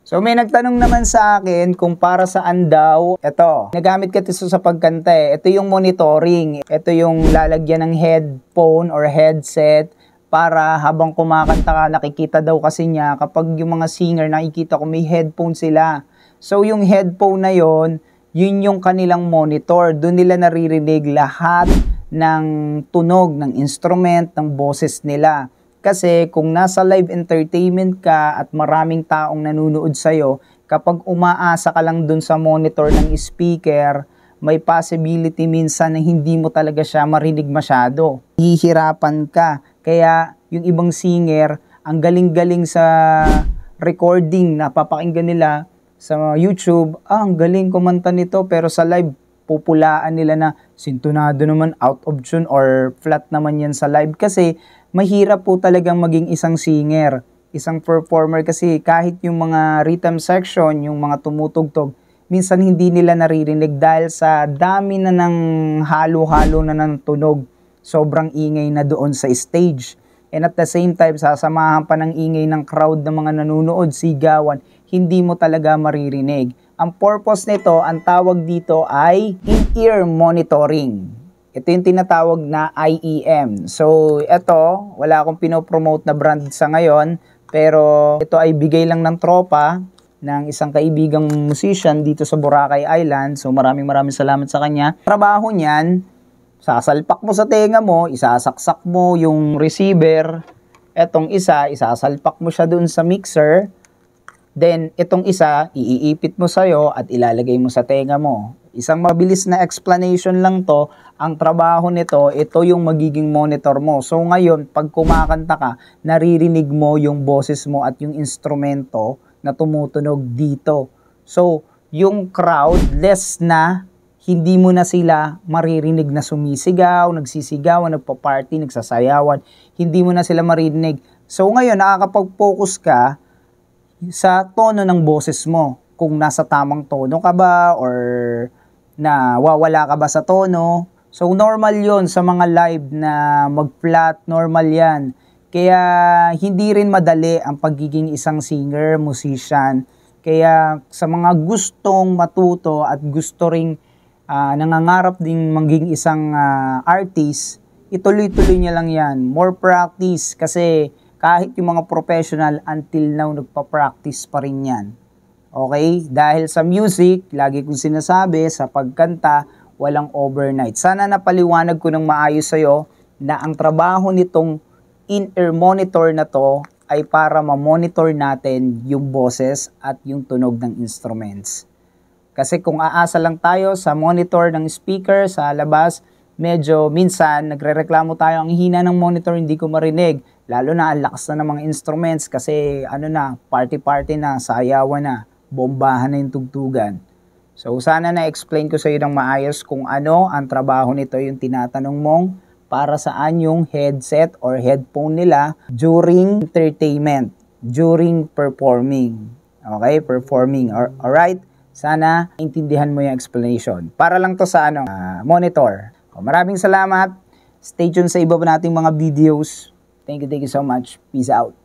So may nagtanong naman sa akin kung para saan daw. Ito, nagamit ko ito sa pagkanta eh. Ito yung monitoring. Ito yung lalagyan ng headphone or headset para habang kumakanta ka, nakikita daw kasi niya kapag yung mga singer nakikita ko may headphone sila. So yung headphone na yon, yun yung kanilang monitor. Doon nila naririnig lahat ng tunog, ng instrument, ng boses nila. Kasi kung nasa live entertainment ka at maraming taong nanunood sa'yo, kapag umaasa ka lang dun sa monitor ng speaker, may possibility minsan na hindi mo talaga siya marinig masyado. Hihirapan ka. Kaya yung ibang singer, ang galing-galing sa recording na papakinggan nila sa YouTube, ang galing kumanta nito, pero sa live, pupulaan nila na sintonado naman, out of tune or flat naman yan sa live. Kasi mahirap po talagang maging isang singer, isang performer kasi kahit yung mga rhythm section, yung mga tumutugtog, minsan hindi nila naririnig dahil sa dami na ng halo-halo na ng tunog. Sobrang ingay na doon sa stage. And at the same time, sasamahan pa ng ingay ng crowd ng mga nanunood, sigawan, hindi mo talaga maririnig. Ang purpose nito, ang tawag dito ay in-ear monitoring. Ito yung tinatawag na IEM. So, ito, wala akong pinopromote na brand sa ngayon, pero ito ay bigay lang ng tropa ng isang kaibigang musician dito sa Boracay Island. So, maraming salamat sa kanya. Trabaho niyan, sasalpak mo sa tenga mo, isasaksak mo yung receiver. Etong isa, isasalpak mo siya doon sa mixer. Then, itong isa, iipit mo sa'yo at ilalagay mo sa tenga mo. Isang mabilis na explanation lang to. Ang trabaho nito, ito yung magiging monitor mo. So ngayon, pag kumakanta ka, naririnig mo yung boses mo at yung instrumento na tumutunog dito. So, yung crowd, less na, hindi mo na sila maririnig na sumisigaw, nagsisigawan, nagpa-party, nagsasayawan. Hindi mo na sila maririnig. So ngayon, nakakapag-focus ka sa tono ng boses mo. Kung nasa tamang tono ka ba or na wawala ka ba sa tono. So normal yon sa mga live na mag-flat, normal yan. Kaya hindi rin madali ang pagiging isang singer, musician. Kaya sa mga gustong matuto at gusto ring nangangarap ding maging isang artist, ituloy-tuloy niya lang yan. More practice kasi kahit yung mga professional until now nagpa-practice pa rin yan. Okay? Dahil sa music, lagi kong sinasabi, sa pagkanta, walang overnight. Sana napaliwanag ko ng maayos sa'yo na ang trabaho nitong in-ear monitor na to ay para ma-monitor natin yung boses at yung tunog ng instruments. Kasi kung aasa lang tayo sa monitor ng speaker sa labas, medyo minsan nagrereklamo tayo, ang hina ng monitor, hindi ko marinig. Lalo na ang lakas na ng mga instruments kasi party-party na, sayawan na. Bombahan na yung tugtugan. So, sana na-explain ko sa iyo ng maayos kung ano ang trabaho nito, yung tinatanong mong para saan yung headset or headphone nila during entertainment, during performing. Okay? Performing. Alright? Sana intindihan mo yung explanation. Para lang to sa monitor. Maraming salamat. Stay tuned sa iba pa nating mga videos. Thank you so much. Peace out.